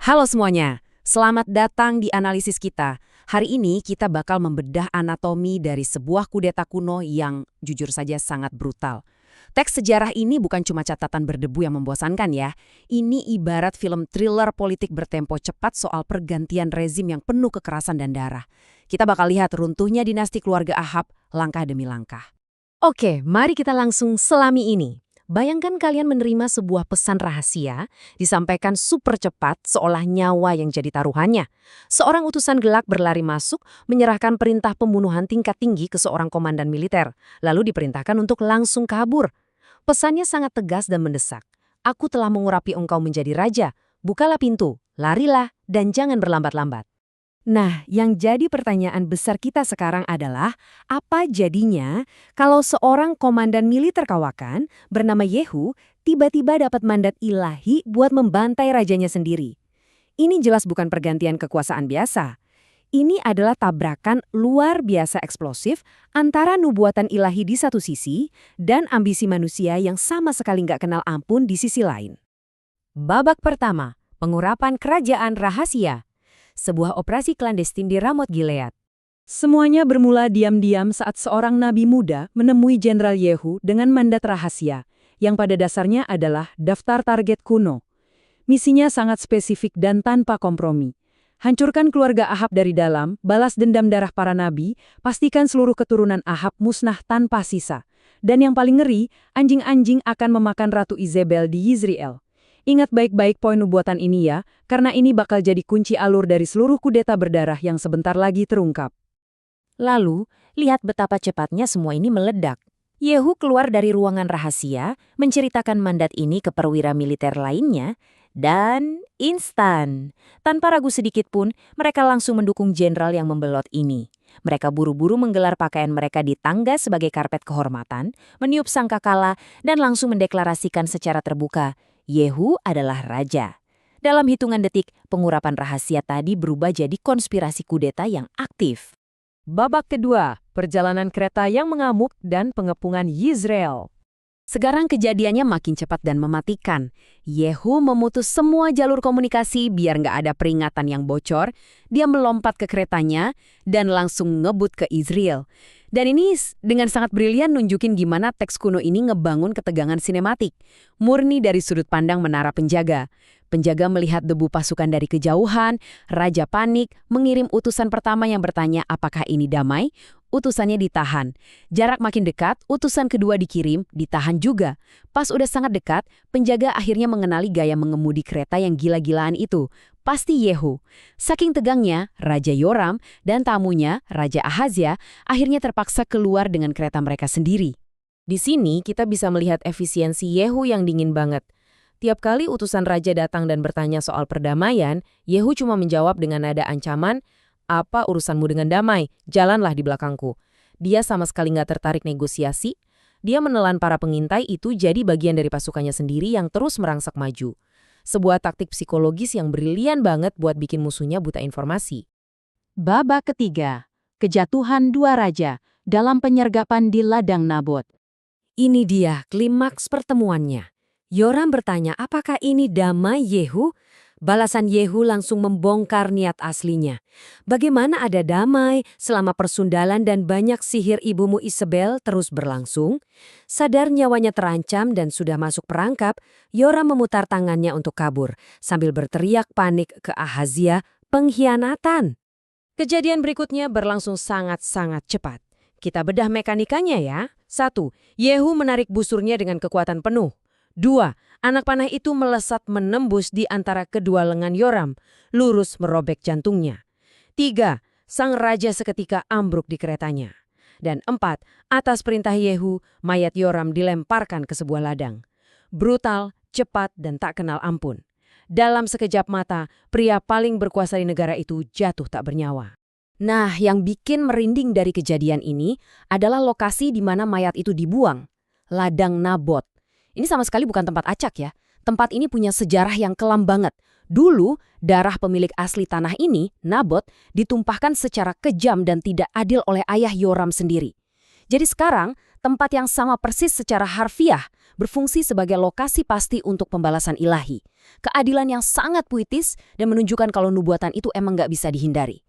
Halo semuanya, selamat datang di analisis kita. Hari ini kita bakal membedah anatomi dari sebuah kudeta kuno yang jujur saja sangat brutal. Teks sejarah ini bukan cuma catatan berdebu yang membosankan ya. Ini ibarat film thriller politik bertempo cepat soal pergantian rezim yang penuh kekerasan dan darah. Kita bakal lihat runtuhnya dinasti keluarga Ahab langkah demi langkah. Oke, mari kita langsung selami ini. Bayangkan kalian menerima sebuah pesan rahasia, disampaikan super cepat seolah nyawa yang jadi taruhannya. Seorang utusan gelak berlari masuk, menyerahkan perintah pembunuhan tingkat tinggi ke seorang komandan militer, lalu diperintahkan untuk langsung kabur. Pesannya sangat tegas dan mendesak. Aku telah mengurapi engkau menjadi raja, bukalah pintu, larilah, dan jangan berlambat-lambat. Nah, yang jadi pertanyaan besar kita sekarang adalah, apa jadinya kalau seorang komandan militer kawakan bernama Yehu tiba-tiba dapat mandat ilahi buat membantai rajanya sendiri? Ini jelas bukan pergantian kekuasaan biasa. Ini adalah tabrakan luar biasa eksplosif antara nubuatan ilahi di satu sisi dan ambisi manusia yang sama sekali nggak kenal ampun di sisi lain. Babak pertama, pengurapan kerajaan rahasia. Sebuah operasi klandestin di Ramot Gilead. Semuanya bermula diam-diam saat seorang nabi muda menemui Jenderal Yehu dengan mandat rahasia, yang pada dasarnya adalah daftar target kuno. Misinya sangat spesifik dan tanpa kompromi. Hancurkan keluarga Ahab dari dalam, balas dendam darah para nabi, pastikan seluruh keturunan Ahab musnah tanpa sisa. Dan yang paling ngeri, anjing-anjing akan memakan Ratu Izebel di Yizriel. Ingat baik-baik poin nubuatan ini ya, karena ini bakal jadi kunci alur dari seluruh kudeta berdarah yang sebentar lagi terungkap. Lalu, lihat betapa cepatnya semua ini meledak. Yehu keluar dari ruangan rahasia, menceritakan mandat ini ke perwira militer lainnya, dan instan. Tanpa ragu sedikit pun, mereka langsung mendukung jenderal yang membelot ini. Mereka buru-buru menggelar pakaian mereka di tangga sebagai karpet kehormatan, meniup sangkakala, dan langsung mendeklarasikan secara terbuka, Yehu adalah raja. Dalam hitungan detik, pengurapan rahasia tadi berubah jadi konspirasi kudeta yang aktif. Babak kedua, perjalanan kereta yang mengamuk dan pengepungan Yizreel. Sekarang kejadiannya makin cepat dan mematikan. Yehu memutus semua jalur komunikasi biar nggak ada peringatan yang bocor. Dia melompat ke keretanya dan langsung ngebut ke Israel. Dan ini dengan sangat brilian nunjukin gimana teks kuno ini ngebangun ketegangan sinematik. Murni dari sudut pandang menara penjaga. Penjaga melihat debu pasukan dari kejauhan, raja panik, mengirim utusan pertama yang bertanya apakah ini damai. Utusannya ditahan. Jarak makin dekat, utusan kedua dikirim, ditahan juga. Pas udah sangat dekat, penjaga akhirnya mengenali gaya mengemudi kereta yang gila-gilaan itu. Pasti Yehu. Saking tegangnya, Raja Yoram dan tamunya, Raja Ahazia, akhirnya terpaksa keluar dengan kereta mereka sendiri. Di sini kita bisa melihat efisiensi Yehu yang dingin banget. Tiap kali utusan raja datang dan bertanya soal perdamaian, Yehu cuma menjawab dengan nada ancaman, apa urusanmu dengan damai? Jalanlah di belakangku. Dia sama sekali nggak tertarik negosiasi. Dia menelan para pengintai itu jadi bagian dari pasukannya sendiri yang terus merangsak maju. Sebuah taktik psikologis yang brilian banget buat bikin musuhnya buta informasi. Babak ketiga, kejatuhan dua raja dalam penyergapan di ladang Nabot. Ini dia klimaks pertemuannya. Yoram bertanya apakah ini damai Yehu? Balasan Yehu langsung membongkar niat aslinya. Bagaimana ada damai selama persundalan dan banyak sihir ibumu Isabel terus berlangsung? Sadar nyawanya terancam dan sudah masuk perangkap, Yoram memutar tangannya untuk kabur, sambil berteriak panik ke Ahazia, pengkhianatan. Kejadian berikutnya berlangsung sangat-sangat cepat. Kita bedah mekanikanya ya. 1. Yehu menarik busurnya dengan kekuatan penuh. 2. Anak panah itu melesat menembus di antara kedua lengan Yoram, lurus merobek jantungnya. 3. Sang raja seketika ambruk di keretanya. Dan 4. Atas perintah Yehu, mayat Yoram dilemparkan ke sebuah ladang. Brutal, cepat, dan tak kenal ampun. Dalam sekejap mata, pria paling berkuasa di negara itu jatuh tak bernyawa. Nah, yang bikin merinding dari kejadian ini adalah lokasi di mana mayat itu dibuang. Ladang Nabot. Ini sama sekali bukan tempat acak ya. Tempat ini punya sejarah yang kelam banget. Dulu, darah pemilik asli tanah ini, Nabot, ditumpahkan secara kejam dan tidak adil oleh ayah Yoram sendiri. Jadi sekarang, tempat yang sama persis secara harfiah berfungsi sebagai lokasi pasti untuk pembalasan ilahi. Keadilan yang sangat puitis dan menunjukkan kalau nubuatan itu emang nggak bisa dihindari.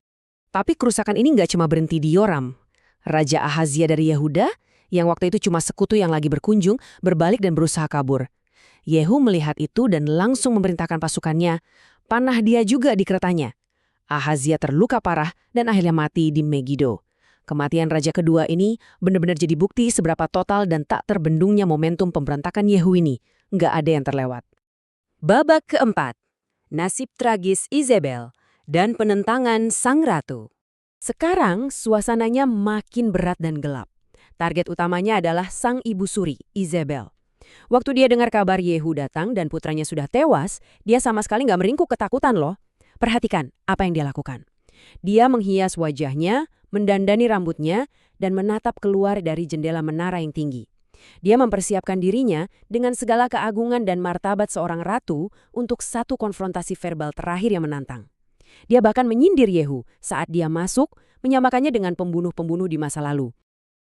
Tapi kerusakan ini nggak cuma berhenti di Yoram. Raja Ahazia dari Yehuda, yang waktu itu cuma sekutu yang lagi berkunjung, berbalik dan berusaha kabur. Yehu melihat itu dan langsung memerintahkan pasukannya, panah dia juga di keretanya. Ahazia terluka parah dan akhirnya mati di Megiddo. Kematian raja kedua ini benar-benar jadi bukti seberapa total dan tak terbendungnya momentum pemberontakan Yehu ini. Nggak ada yang terlewat. Babak keempat, nasib tragis Izebel dan penentangan sang ratu. Sekarang suasananya makin berat dan gelap. Target utamanya adalah sang ibu suri, Izebel. Waktu dia dengar kabar Yehu datang dan putranya sudah tewas, dia sama sekali nggak meringkuk ketakutan loh. Perhatikan apa yang dia lakukan. Dia menghias wajahnya, mendandani rambutnya, dan menatap keluar dari jendela menara yang tinggi. Dia mempersiapkan dirinya dengan segala keagungan dan martabat seorang ratu untuk satu konfrontasi verbal terakhir yang menantang. Dia bahkan menyindir Yehu saat dia masuk, menyamakannya dengan pembunuh-pembunuh di masa lalu.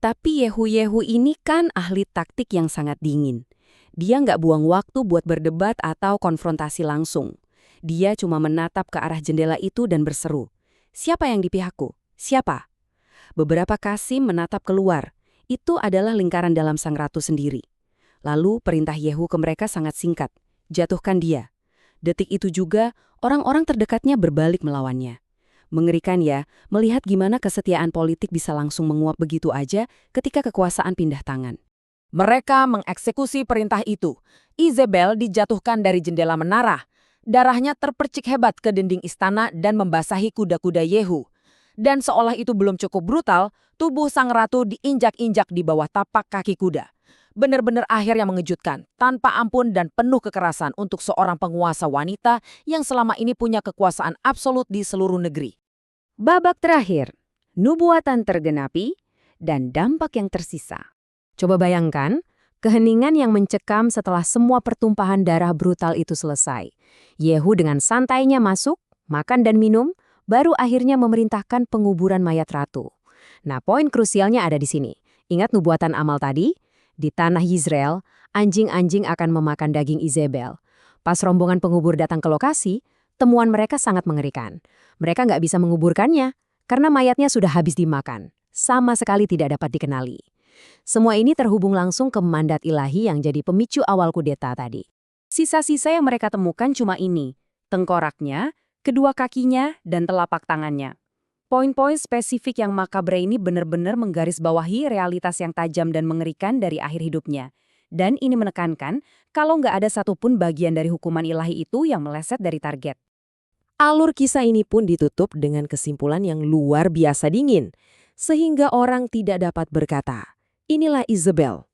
Tapi Yehu ini kan ahli taktik yang sangat dingin. Dia nggak buang waktu buat berdebat atau konfrontasi langsung. Dia cuma menatap ke arah jendela itu dan berseru, "Siapa yang di pihakku? Siapa?" Beberapa Kasim menatap keluar. Itu adalah lingkaran dalam sang ratu sendiri. Lalu perintah Yehu ke mereka sangat singkat, jatuhkan dia. Detik itu juga orang-orang terdekatnya berbalik melawannya. Mengerikan ya, melihat gimana kesetiaan politik bisa langsung menguap begitu aja ketika kekuasaan pindah tangan. Mereka mengeksekusi perintah itu. Izebel dijatuhkan dari jendela menara. Darahnya terpercik hebat ke dinding istana dan membasahi kuda-kuda Yehu. Dan seolah itu belum cukup brutal, tubuh sang ratu diinjak-injak di bawah tapak kaki kuda. Benar-benar akhir yang mengejutkan, tanpa ampun dan penuh kekerasan untuk seorang penguasa wanita yang selama ini punya kekuasaan absolut di seluruh negeri. Babak terakhir, nubuatan tergenapi dan dampak yang tersisa. Coba bayangkan, keheningan yang mencekam setelah semua pertumpahan darah brutal itu selesai. Yehu dengan santainya masuk, makan dan minum, baru akhirnya memerintahkan penguburan mayat ratu. Nah, poin krusialnya ada di sini. Ingat nubuatan Amal tadi? Di tanah Yizreel, anjing-anjing akan memakan daging Izebel. Pas rombongan pengubur datang ke lokasi, temuan mereka sangat mengerikan. Mereka nggak bisa menguburkannya, karena mayatnya sudah habis dimakan. Sama sekali tidak dapat dikenali. Semua ini terhubung langsung ke mandat ilahi yang jadi pemicu awal kudeta tadi. Sisa-sisa yang mereka temukan cuma ini, tengkoraknya, kedua kakinya, dan telapak tangannya. Poin-poin spesifik yang makabre ini benar-benar menggarisbawahi realitas yang tajam dan mengerikan dari akhir hidupnya. Dan ini menekankan kalau nggak ada satupun bagian dari hukuman ilahi itu yang meleset dari target. Alur kisah ini pun ditutup dengan kesimpulan yang luar biasa dingin, sehingga orang tidak dapat berkata, inilah Izebel.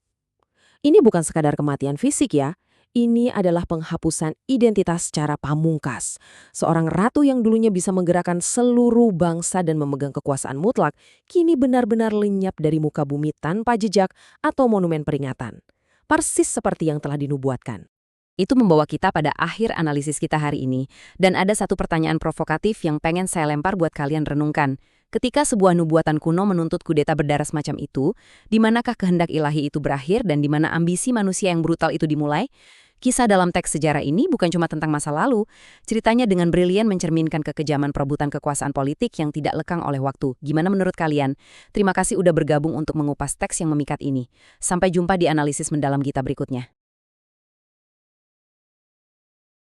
Ini bukan sekadar kematian fisik ya, ini adalah penghapusan identitas secara pamungkas. Seorang ratu yang dulunya bisa menggerakkan seluruh bangsa dan memegang kekuasaan mutlak, kini benar-benar lenyap dari muka bumi tanpa jejak atau monumen peringatan. Persis seperti yang telah dinubuatkan. Itu membawa kita pada akhir analisis kita hari ini. Dan ada satu pertanyaan provokatif yang pengen saya lempar buat kalian renungkan. Ketika sebuah nubuatan kuno menuntut kudeta berdarah semacam itu, di manakah kehendak ilahi itu berakhir dan di mana ambisi manusia yang brutal itu dimulai? Kisah dalam teks sejarah ini bukan cuma tentang masa lalu. Ceritanya dengan brilian mencerminkan kekejaman perebutan kekuasaan politik yang tidak lekang oleh waktu. Gimana menurut kalian? Terima kasih udah bergabung untuk mengupas teks yang memikat ini. Sampai jumpa di analisis mendalam kita berikutnya.